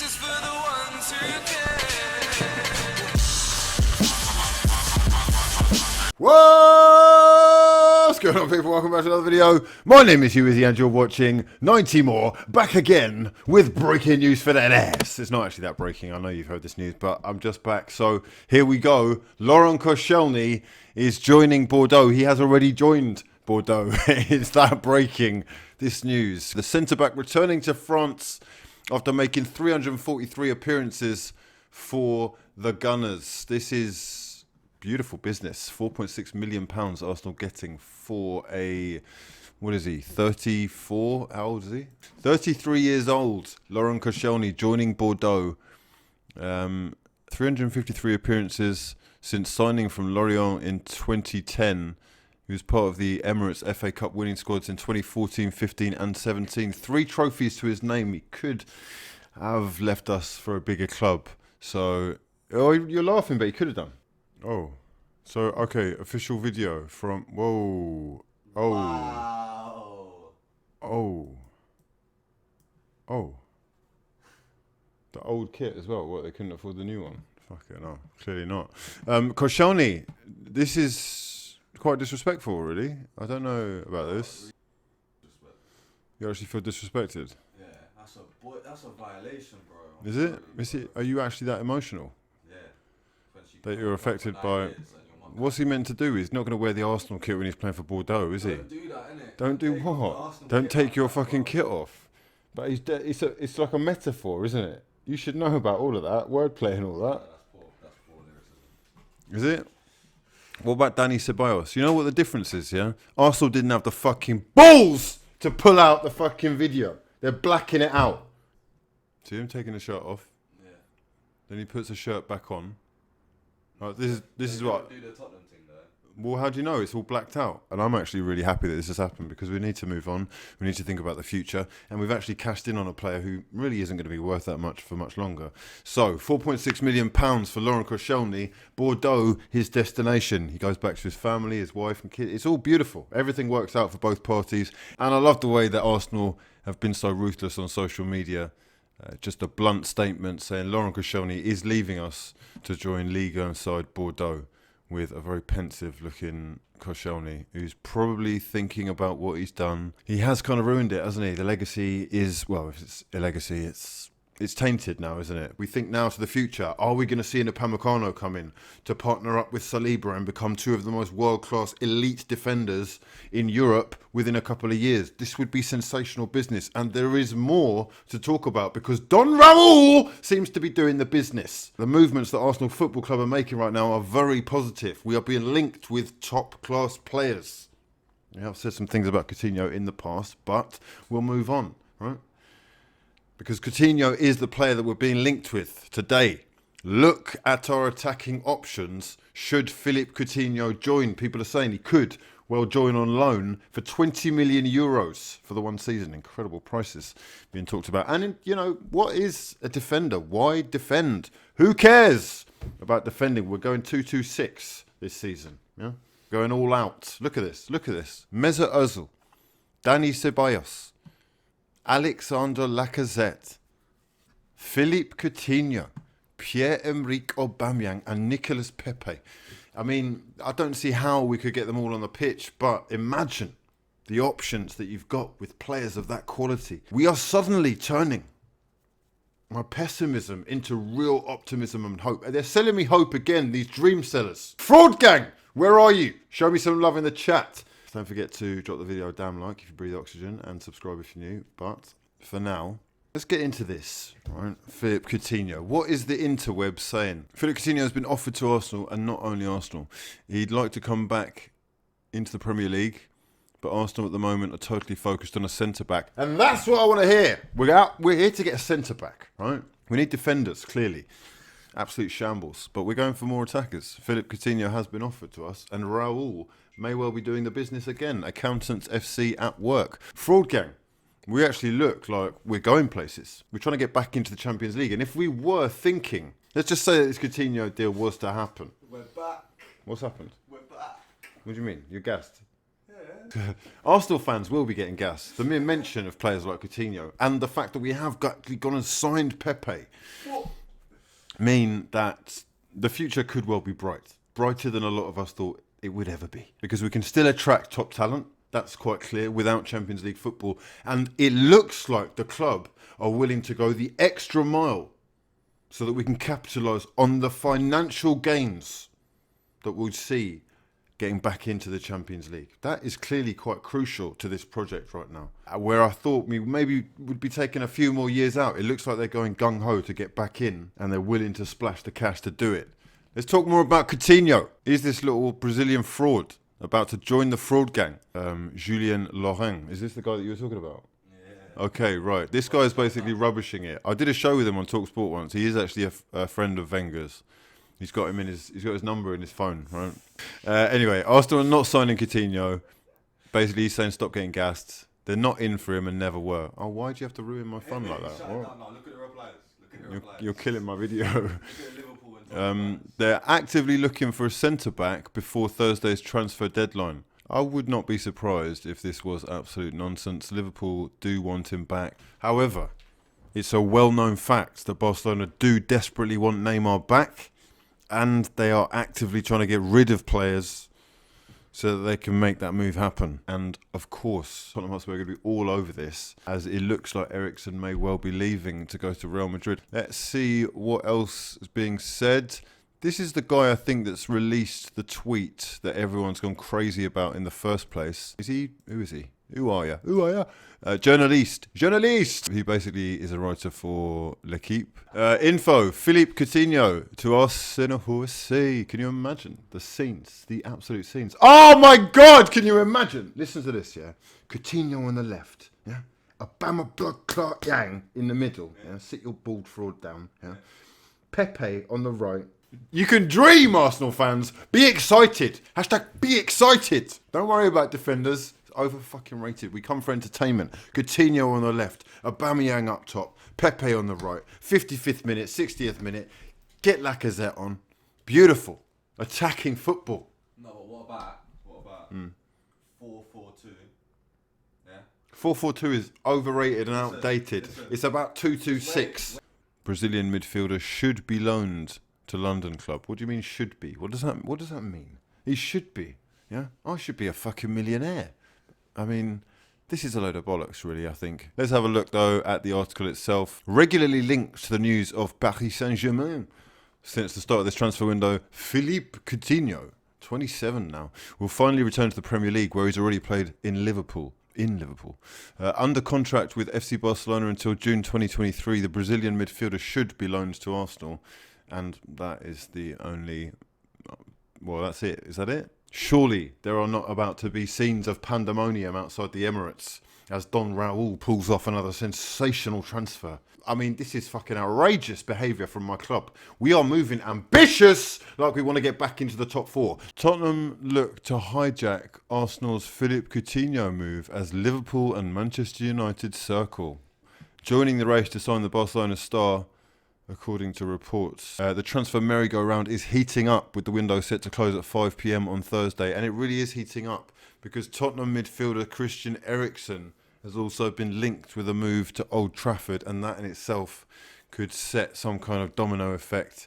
is for the ones who care. What's going on, people? Welcome back to another video. My name is hughwizzy and you're watching 90 More, back again with breaking news for that ass. It's not actually that breaking, I know you've heard this news, but I'm just back. So here we go. Laurent Koscielny is joining Bordeaux. He has already joined Bordeaux. It's that breaking, this news. The centre-back returning to France after making 343 appearances for the Gunners. This is beautiful business. £4.6 million Arsenal getting for a, what is he, 34? How old is he? 33 years old. Laurent Koscielny joining Bordeaux. 353 appearances since signing from Lorient in 2010. He was part of the Emirates FA Cup winning squads in 2014, 15 and 17. 3 trophies to his name. He could have left us for a bigger club. So, oh, you're laughing, but he could have done. Oh, so, okay, official video from, whoa, oh, Wow. oh, the old kit as well, what, they couldn't afford the new one? Fuck it, no, clearly not. Koscielny, this is quite disrespectful, really. I don't know about this. You actually feel disrespected? Yeah, that's a violation, bro. Is it? Are you actually that emotional? That you're affected by. What's he meant to do? He's not going to wear the Arsenal kit when he's playing for Bordeaux, is he? Don't do that, innit? Don't do what? Don't take your fucking kit off. But it's like a metaphor, isn't it? You should know about all of that, wordplay and all that. That's poor lyricism. Is it? What about Dani Ceballos? You know what the difference is, yeah? Arsenal didn't have the fucking balls to pull out the fucking video. They're blacking it out. See him taking the shirt off. Yeah. Then he puts the shirt back on. Right, this is what. Do the Tottenham thing though. Well, how do you know? It's all blacked out. And I'm actually really happy that this has happened because we need to move on. We need to think about the future. And we've actually cashed in on a player who really isn't going to be worth that much for much longer. So, £4.6 million for Laurent Koscielny. Bordeaux, his destination. He goes back to his family, his wife and kids. It's all beautiful. Everything works out for both parties. And I love the way that Arsenal have been so ruthless on social media. Just a blunt statement saying Laurent Koscielny is leaving us to join Ligue 1 side Bordeaux with a very pensive looking Koscielny who's probably thinking about what he's done. He has kind of ruined it, hasn't he? The legacy is, well, if it's a legacy, it's tainted now, isn't it? We think now to the future. Are we going to see an Upamecano come in to partner up with Saliba and become 2 of the most world-class elite defenders in Europe within a couple of years? This would be sensational business. And there is more to talk about because Don Raul seems to be doing the business. The movements that Arsenal Football Club are making right now are very positive. We are being linked with top-class players. Yeah, I've said some things about Coutinho in the past, but we'll move on, right? Because Coutinho is the player that we're being linked with today. Look at our attacking options. Should Philippe Coutinho join? People are saying he could well join on loan for 20 million euros for the one season. Incredible prices being talked about. And, you know, what is a defender? Why defend? Who cares about defending? We're going 2-2-6 this season. Yeah, going all out. Look at this. Look at this. Mesut Ozil, Dani Ceballos, Alexander Lacazette, Philippe Coutinho, Pierre-Emerick Aubameyang and Nicolas Pepe. I mean, I don't see how we could get them all on the pitch, but imagine the options that you've got with players of that quality. We are suddenly turning my pessimism into real optimism and hope. They're selling me hope again, these dream sellers. Fraud gang, where are you? Show me some love in the chat. Don't forget to drop the video a damn like if you breathe oxygen and subscribe if you're new. But for now, let's get into this. Right? Philippe Coutinho. What is the interweb saying? Philippe Coutinho has been offered to Arsenal and not only Arsenal. He'd like to come back into the Premier League, but Arsenal at the moment are totally focused on a centre-back. And that's what I want to hear. We're here to get a centre-back, right? We need defenders, clearly. Absolute shambles. But we're going for more attackers. Philippe Coutinho has been offered to us, and Raul may well be doing the business again. Accountants FC at work. Fraud gang. We actually look like we're going places. We're trying to get back into the Champions League. And if we were thinking, let's just say that this Coutinho deal was to happen. We're back. What's happened? We're back. What do you mean? You're gassed? Yeah. Arsenal fans will be getting gas. The mere mention of players like Coutinho and the fact that we have gone and signed Pepe mean that the future could well be brighter than a lot of us thought it would ever be. Because we can still attract top talent, that's quite clear, without Champions League football. And it looks like the club are willing to go the extra mile so that we can capitalise on the financial gains that we'll see getting back into the Champions League. That is clearly quite crucial to this project right now. Where I thought we maybe would be taking a few more years out, it looks like they're going gung-ho to get back in and they're willing to splash the cash to do it. Let's talk more about Coutinho. Is this little Brazilian fraud about to join the fraud gang? Julien Laurent. Is this the guy that you were talking about? Yeah. Okay, right. This guy is basically rubbishing it. I did a show with him on TalkSport once. He is actually a friend of Wenger's. He's got his number in his phone, right? Anyway, Arsenal are not signing Coutinho. Basically, he's saying stop getting gassed. They're not in for him and never were. Oh, why do you have to ruin my fun like that? No, look at the replies. You're killing my video. Look at Liverpool and They're actively looking for a centre-back before Thursday's transfer deadline. I would not be surprised if this was absolute nonsense. Liverpool do want him back. However, it's a well-known fact that Barcelona do desperately want Neymar back. And they are actively trying to get rid of players so that they can make that move happen. And of course, Tottenham Hotspur are going to be all over this, as it looks like Eriksen may well be leaving to go to Real Madrid. Let's see what else is being said. This is the guy I think that's released the tweet that everyone's gone crazy about in the first place. Is he? Who is he? Who are you? Journalist. He basically is a writer for L'Equipe. Info. Philippe Coutinho to Arsenal. Can you imagine the scenes? The absolute scenes. Oh my God! Can you imagine? Listen to this, yeah? Coutinho on the left, yeah? Upamecano in the middle, yeah? Sit your bald fraud down, yeah? Pepe on the right. You can dream, Arsenal fans. Be excited. Hashtag be excited. Don't worry about defenders. Over fucking rated. We come for entertainment. Coutinho on the left, Upamecano up top, Pepe on the right. 55th minute, 60th minute. Get Lacazette on. Beautiful. Attacking football. No, but what about 4-4-2? Yeah. 4-4-2 is overrated and outdated. It's about 2-2-6. Brazilian midfielder should be loaned to London club. What do you mean should be? What does that mean? He should be. Yeah. I should be a fucking millionaire. I mean, this is a load of bollocks, really, I think. Let's have a look, though, at the article itself. Regularly linked to the news of Paris Saint-Germain since the start of this transfer window, Philippe Coutinho, 27 now, will finally return to the Premier League, where he's already played in Liverpool. Under contract with FC Barcelona until June 2023, the Brazilian midfielder should be loaned to Arsenal. And that is the only... Well, that's it. Is that it? Surely there are not about to be scenes of pandemonium outside the Emirates as Don Raul pulls off another sensational transfer. I mean, this is fucking outrageous behaviour from my club. We are moving ambitious like we want to get back into the top four. Tottenham look to hijack Arsenal's Philippe Coutinho move as Liverpool and Manchester United circle. Joining the race to sign the Barcelona star, according to reports. The transfer merry-go-round is heating up with the window set to close at 5 p.m. on Thursday. And it really is heating up because Tottenham midfielder Christian Eriksen has also been linked with a move to Old Trafford. And that in itself could set some kind of domino effect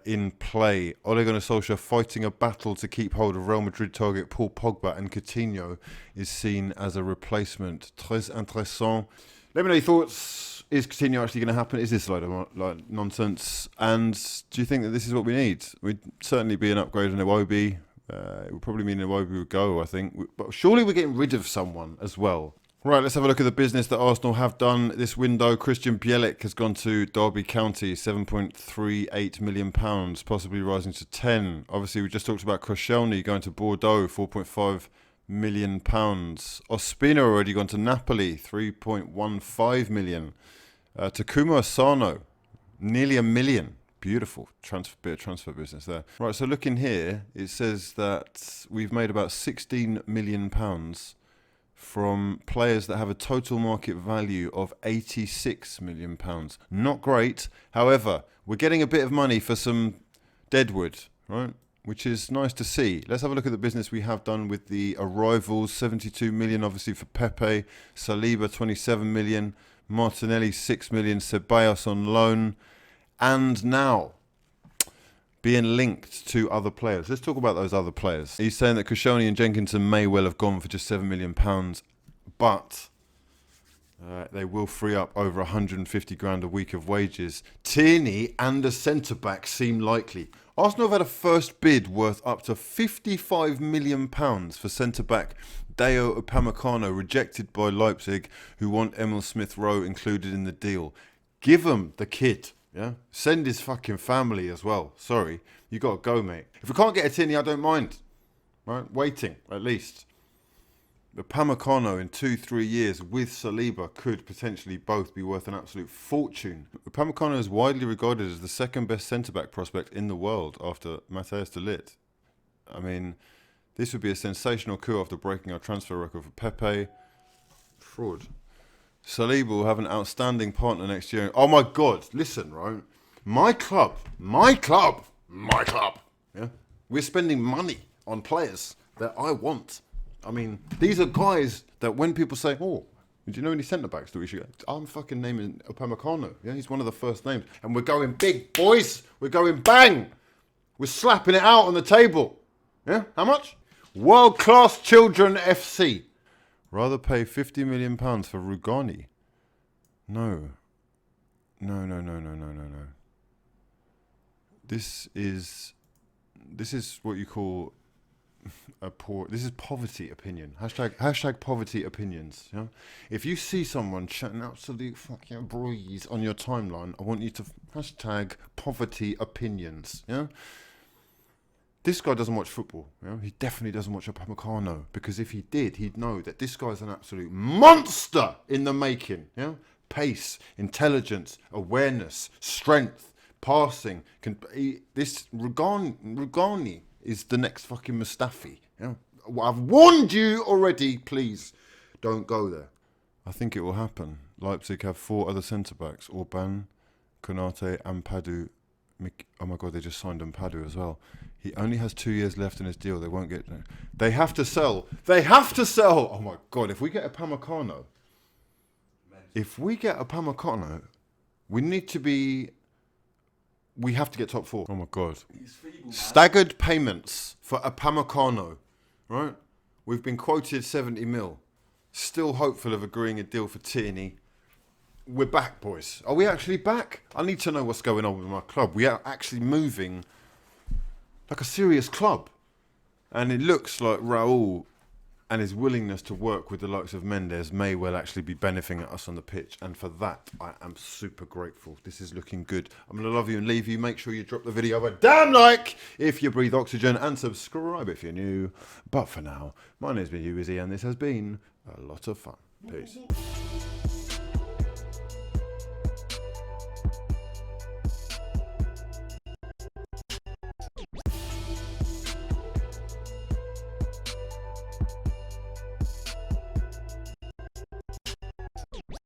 in play. Ole Gunnar Solskjaer fighting a battle to keep hold of Real Madrid target Paul Pogba, and Coutinho is seen as a replacement. Très intéressant. Let me know your thoughts. Is Coutinho actually going to happen? Is this a load of nonsense? And do you think that this is what we need? We'd certainly be an upgrade on Iwobi. It would probably mean Iwobi would go, I think. But surely we're getting rid of someone as well. Right, let's have a look at the business that Arsenal have done this window. Christian Bielik has gone to Derby County, £7.38 million, possibly rising to 10. Obviously, we just talked about Koscielny going to Bordeaux, £4.5 million. Ospina already gone to Napoli, £3.15 million. Takuma Asano, nearly £1 million. Beautiful bit of transfer business there. Right, so looking here, it says that we've made about £16 million from players that have a total market value of £86 million. Not great. However, we're getting a bit of money for some deadwood, right? which is nice to see. Let's have a look at the business we have done with the arrivals. 72 million, obviously, for Pepe. Saliba, 27 million. Martinelli, 6 million. Ceballos on loan. And now, being linked to other players. Let's talk about those other players. He's saying that Koscielny and Jenkinson may well have gone for just £7 million, but they will free up over 150 grand a week of wages. Tierney and a centre-back seem likely. Arsenal have had a first bid worth up to £55 million for centre-back Deo Upamecano, rejected by Leipzig, who want Emil Smith-Rowe included in the deal. Give him the kid. Yeah, send his fucking family as well. Sorry, you got to go, mate. If we can't get a Tierney, I don't mind. Right, waiting at least. The Upamecano in 2-3 years with Saliba could potentially both be worth an absolute fortune. Upamecano is widely regarded as the second best centre-back prospect in the world after Matthias de Ligt. I mean, this would be a sensational coup after breaking our transfer record for Pepe. Fraud. Saliba will have an outstanding partner next year. Oh my God, listen, right? My club. Yeah, we're spending money on players that I want. I mean, these are guys that when people say, oh, do you know any centre-backs that we should get? I'm fucking naming Upamecano. Yeah, he's one of the first names. And we're going big, boys. We're going bang. We're slapping it out on the table. Yeah, how much? World-class Children FC. Rather pay £50 million for Rugani. No. This is what you call a poor. This is poverty opinion. Hashtag poverty opinions. Yeah. If you see someone chatting absolute fucking breeze on your timeline, I want you to hashtag poverty opinions. Yeah. This guy doesn't watch football. You know? He definitely doesn't watch Upamecano, because if he did, he'd know that this guy's an absolute monster in the making. You know? Pace, intelligence, awareness, strength, passing. This Rugani is the next fucking Mustafi. You know? I've warned you already. Please don't go there. I think it will happen. Leipzig have 4 other centre backs: Orban, Konate, Ampadu. Oh my God, they just signed Ampadu as well. He only has 2 years left in his deal. They won't get. They have to sell. They have to sell. Oh my God, if we get Upamecano, we have to get top 4. Oh my God. Staggered payments for Upamecano, right? We've been quoted 70 mil. Still hopeful of agreeing a deal for Tierney. We're back, boys. Are we actually back? I need to know what's going on with my club. We are actually moving like a serious club. And it looks like Raul and his willingness to work with the likes of Mendes may well actually be benefiting us on the pitch. And for that, I am super grateful. This is looking good. I'm going to love you and leave you. Make sure you drop the video a damn like if you breathe oxygen, and subscribe if you're new. But for now, my name's been hughwizzy, and this has been a lot of fun. Peace.